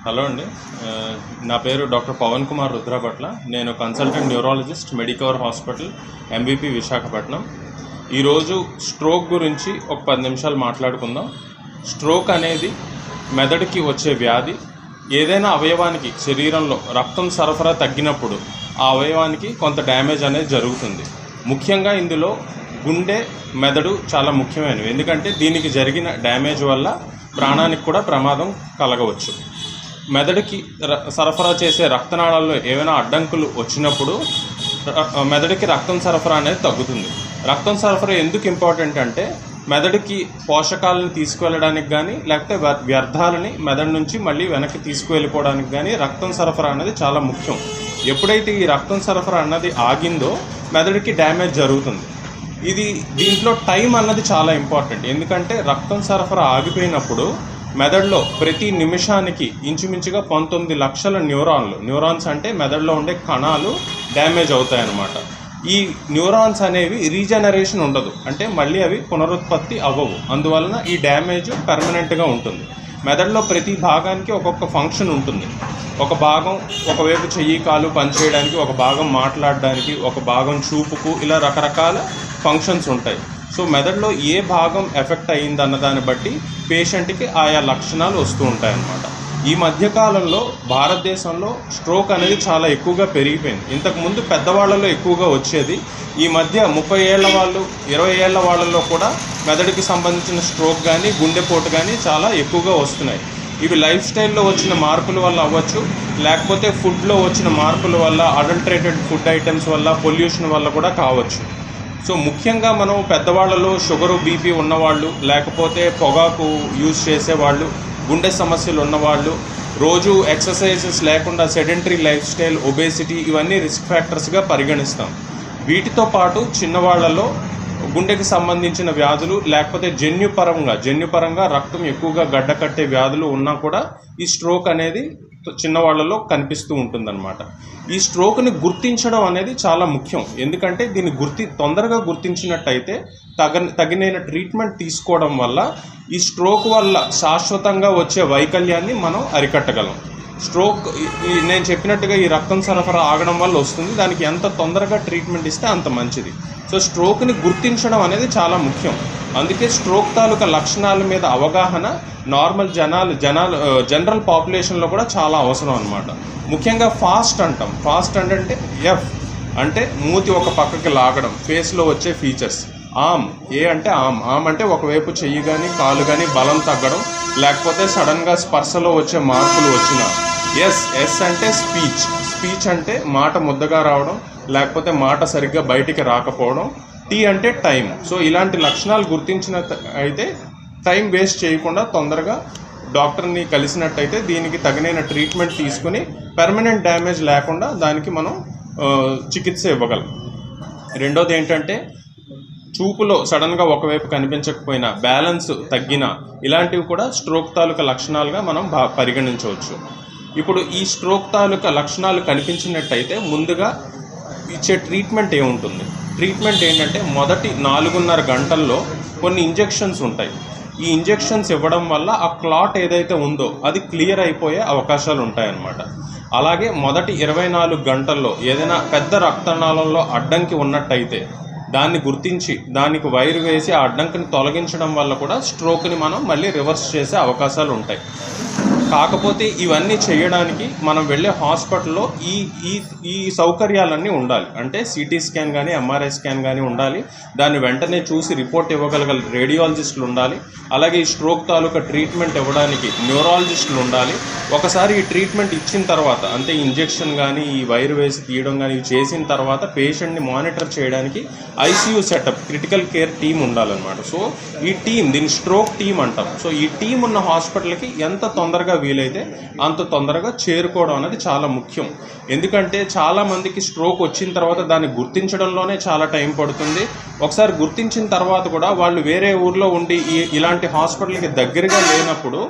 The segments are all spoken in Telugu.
హలో అండి. నా పేరు డాక్టర్ పవన్ కుమార్ రుద్రపట్ల. నేను consultant neurologist Medicover hospital MVP Visakhapatnam. ఈరోజు స్ట్రోక్ గురించి ఒక 10 నిమిషాలు మాట్లాడుకుందాం. స్ట్రోక్ అనేది మెదడుకి వచ్చే వ్యాధి. ఏదైనా అవయవానికి శరీరంలో రక్తం సరఫరా తగ్గినప్పుడు ఆ అవయవానికి కొంత డ్యామేజ్ అనేది జరుగుతుంది. ముఖ్యంగా ఇందులో గుండె, మెదడు చాలా ముఖ్యమైనవి. ఎందుకంటే దీనికి జరిగిన డ్యామేజ్ వల్ల ప్రాణానికి కూడా ప్రమాదం కలగవచ్చు. మెదడుకి సరఫరా చేసే రక్తనాళాల్లో ఏమైనా అడ్డంకులు వచ్చినప్పుడు మెదడుకి రక్తం సరఫరా అనేది తగ్గుతుంది. రక్తం సరఫరా ఎందుకు ఇంపార్టెంట్ అంటే మెదడుకి పోషకాలను తీసుకువెళ్ళడానికి కానీ లేకపోతే వ్యర్థాలని మెదడు నుంచి మళ్ళీ వెనక్కి తీసుకువెళ్ళిపోవడానికి కానీ రక్తం సరఫరా అనేది చాలా ముఖ్యం. ఎప్పుడైతే ఈ రక్తం సరఫరా అన్నది ఆగిందో మెదడుకి డ్యామేజ్ జరుగుతుంది. దీంట్లో టైం అన్నది చాలా ఇంపార్టెంట్. ఎందుకంటే రక్తం సరఫరా ఆగిపోయినప్పుడు మెదడులో ప్రతి నిమిషానికి ఇంచుమించుగా 19 లక్షల న్యూరాన్స్ అంటే మెదడులో ఉండే కణాలు డ్యామేజ్ అవుతాయన్నమాట. ఈ న్యూరాన్స్ అనేవి రీజనరేషన్ ఉండదు, అంటే మళ్ళీ అవి పునరుత్పత్తి అవ్వవు. అందువలన ఈ డ్యామేజ్ పర్మనెంట్గా ఉంటుంది. మెదడులో ప్రతి భాగానికి ఒక్కొక్క ఫంక్షన్ ఉంటుంది. ఒక భాగం ఒకవైపు చెయ్యి కాలు పనిచేయడానికి, ఒక భాగం మాట్లాడడానికి, ఒక భాగం చూపుకు, ఇలా రకరకాల ఫంక్షన్స్ ఉంటాయి. సో మెదడులో ఏ భాగం ఎఫెక్ట్ అయ్యిందన్న దాన్ని బట్టి పేషెంట్కి ఆయా లక్షణాలు వస్తూ ఉంటాయన్నమాట. ఈ మధ్యకాలంలో భారతదేశంలో స్ట్రోక్ అనేది చాలా ఎక్కువగా పెరిగిపోయింది. ఇంతకుముందు పెద్దవాళ్ళలో ఎక్కువగా వచ్చేది. ఈ మధ్య 30 ఏళ్ల వాళ్ళు, 20 ఏళ్ల వాళ్ళలో కూడా మెదడుకి సంబంధించిన స్ట్రోక్ కానీ గుండెపోటు కానీ చాలా ఎక్కువగా వస్తున్నాయి. ఇవి లైఫ్ స్టైల్లో వచ్చిన మార్పుల వల్ల అవ్వచ్చు, లేకపోతే ఫుడ్లో వచ్చిన మార్పుల వల్ల, అడల్టరేటెడ్ ఫుడ్ ఐటమ్స్ వల్ల, పొల్యూషన్ వల్ల కూడా కావచ్చు. సో ముఖ్యంగా మనం పెద్దవాళ్ళలో షుగరు, బీపీ ఉన్నవాళ్ళు, లేకపోతే పొగాకు యూజ్ చేసేవాళ్ళు, గుండె సమస్యలు ఉన్నవాళ్ళు, రోజు ఎక్సర్సైజెస్ లేకుండా సెడెంటరీ లైఫ్ స్టైల్, ఒబేసిటీ, ఇవన్నీ రిస్క్ ఫ్యాక్టర్స్గా పరిగణిస్తాం. వీటితో పాటు చిన్నవాళ్లలో గుండెకి సంబంధించిన వ్యాధులు, లేకపోతే జన్యుపరంగా రక్తం ఎక్కువగా గడ్డకట్టే వ్యాధులు ఉన్నా కూడా ఈ స్ట్రోక్ అనేది చిన్నవాళ్లలో కనిపిస్తూ ఉంటుందన్నమాట. ఈ స్ట్రోక్ని గుర్తించడం అనేది చాలా ముఖ్యం. ఎందుకంటే దీన్ని తొందరగా గుర్తించినట్టయితే తగిన ట్రీట్మెంట్ తీసుకోవడం వల్ల ఈ స్ట్రోక్ వల్ల శాశ్వతంగా వచ్చే వైకల్యాన్ని మనం అరికట్టగలం. స్ట్రోక్ నేను చెప్పినట్టుగా ఈ రక్తం సరఫరా ఆగడం వల్ల వస్తుంది. దానికి ఎంత తొందరగా ట్రీట్మెంట్ ఇస్తే అంత మంచిది. సో స్ట్రోక్ని గుర్తించడం అనేది చాలా ముఖ్యం. అందుకే స్ట్రోక్ తాలూకా లక్షణాల మీద అవగాహన నార్మల్ జనరల్ పాపులేషన్లో కూడా చాలా అవసరం అన్నమాట. ముఖ్యంగా ఫాస్ట్ అంటే ఎఫ్ అంటే మూతి ఒక పక్కకి లాగడం, ఫేస్లో వచ్చే ఫీచర్స్. ఆమ్ అంటే ఆమ్ అంటే ఒకవైపు చెయ్యి కానీ కాలు కానీ బలం తగ్గడం, లేకపోతే సడన్గా స్పర్శలో వచ్చే మార్పులు వచ్చిన. ఎస్ అంటే స్పీచ్ అంటే మాట ముద్దగా రావడం, లేకపోతే మాట సరిగ్గా బయటికి రాకపోవడం. టీ అంటే టైం. సో ఇలాంటి లక్షణాలు గుర్తించిన అయితే టైం వేస్ట్ చేయకుండా తొందరగా డాక్టర్ని కలిసినట్టయితే దీనికి తగిన ట్రీట్మెంట్ తీసుకుని పర్మనెంట్ డ్యామేజ్ లేకుండా దానికి మనం చికిత్స ఇవ్వగలం. రెండోది ఏంటంటే చూపులో సడన్గా ఒకవైపు కనిపించకపోయినా, బ్యాలెన్స్ తగ్గినా, ఇలాంటివి కూడా స్ట్రోక్ తాలూకా లక్షణాలుగా మనం పరిగణించవచ్చు. ఇప్పుడు ఈ స్ట్రోక్ తాలూకా లక్షణాలు కనిపించినట్టయితే ముందుగా ఇచ్చే ట్రీట్మెంట్ ఏముంటుంది? ట్రీట్మెంట్ ఏంటంటే మొదటి 4.5 గంటల్లో కొన్ని ఇంజెక్షన్స్ ఉంటాయి. ఈ ఇంజెక్షన్స్ ఇవ్వడం వల్ల ఆ క్లాట్ ఏదైతే ఉందో అది క్లియర్ అయిపోయే అవకాశాలు ఉంటాయన్నమాట. అలాగే మొదటి 24 గంటల్లో ఏదైనా పెద్ద రక్తనాళంలో అడ్డంకి ఉన్నట్టయితే దాన్ని గుర్తించి దానికి వైర్ వేసి ఆ అడ్డంకిని తొలగించడం వల్ల కూడా స్ట్రోక్ని మనం మళ్ళీ రివర్స్ చేసే అవకాశాలు ఉంటాయి. కాకపోతే ఇవన్నీ చేయడానికి మనం వెళ్ళే హాస్పిటల్లో ఈ సౌకర్యాలన్నీ ఉండాలి. అంటే సిటీ స్కాన్ కానీ ఎంఆర్ఐ స్కాన్ కానీ ఉండాలి. దాన్ని వెంటనే చూసి రిపోర్ట్ ఇవ్వగల రేడియాలజిస్టులు ఉండాలి. అలాగే ఈ స్ట్రోక్ తాలూకా ట్రీట్మెంట్ ఇవ్వడానికి న్యూరాలజిస్టులు ఉండాలి. ఒకసారి ఈ ట్రీట్మెంట్ ఇచ్చిన తర్వాత, అంటే ఇంజెక్షన్ కానీ ఈ వైర్ వేసి తీయడం కానీ చేసిన తర్వాత పేషెంట్ని మానిటర్ చేయడానికి ICU setup, critical care team ఉండాలన్నమాట. సో ఈ దీన్ని స్ట్రోక్ టీమ్ అంటాం. సో ఈ టీం ఉన్న హాస్పిటల్కి ఎంత తొందరగా వీలైతే అంత తొందరగా చేరుకోవడం అనేది చాలా ముఖ్యం. ఎందుకంటే చాలామందికి స్ట్రోక్ వచ్చిన తర్వాత దాన్ని గుర్తించడంలోనే చాలా టైం పడుతుంది. ఒకసారి గుర్తించిన తర్వాత కూడా వాళ్ళు వేరే ఊర్లో ఉండి ఇలాంటి హాస్పిటల్కి దగ్గరగా లేనప్పుడు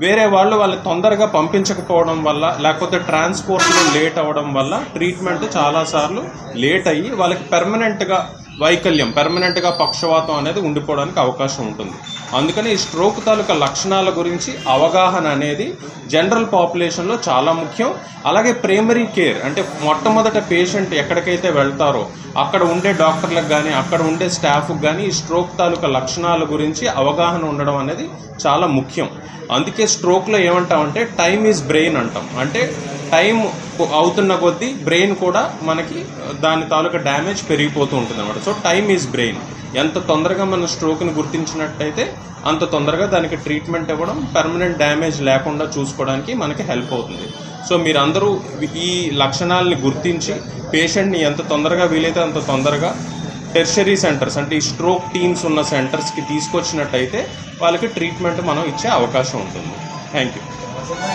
వేరే వాళ్ళని తొందరగా పంపించకపోవడం వల్ల, లేకపోతే ట్రాన్స్పోర్ట్లో లేట్ అవ్వడం వల్ల ట్రీట్మెంట్ చాలాసార్లు లేట్ అయ్యి వాళ్ళకి పెర్మనెంట్గా వైకల్యం పెర్మనెంట్గా పక్షవాతం అనేది ఉండిపోవడానికి అవకాశం ఉంటుంది. అందుకని ఈ స్ట్రోక్ తాలూకా లక్షణాల గురించి అవగాహన అనేది జనరల్ పాపులేషన్లో చాలా ముఖ్యం. అలాగే ప్రైమరీ కేర్ అంటే మొట్టమొదట పేషెంట్ ఎక్కడికైతే వెళ్తారో అక్కడ ఉండే డాక్టర్లకు కానీ అక్కడ ఉండే స్టాఫ్కి కానీ ఈ స్ట్రోక్ తాలూకా లక్షణాల గురించి అవగాహన ఉండడం అనేది చాలా ముఖ్యం. అందుకే స్ట్రోక్లో ఏమంటామంటే టైమ్ ఈజ్ బ్రెయిన్ అంటాం. అంటే టైం అవుతున్న కొద్దీ బ్రెయిన్ కూడా మనకి దాని తాలూకా డ్యామేజ్ పెరిగిపోతూ ఉంటుంది అన్నమాట. So time is brain. ఎంత తొందరగా మన స్ట్రోక్ని గుర్తించినట్టయితే అంత తొందరగా దానికి ట్రీట్మెంట్ ఇవ్వడం, పర్మనెంట్ డ్యామేజ్ లేకుండా చూసుకోవడానికి మనకి హెల్ప్ అవుతుంది. సో మీరందరూ ఈ లక్షణాలని గుర్తించి పేషెంట్ని ఎంత తొందరగా వీలైతే అంత తొందరగా టెర్షరీ సెంటర్స్ అంటే ఈ స్ట్రోక్ టీమ్స్ ఉన్న సెంటర్స్కి తీసుకొచ్చినట్టయితే వాళ్ళకి ట్రీట్మెంట్ మనం ఇచ్చే అవకాశం ఉంటుంది. Thank you.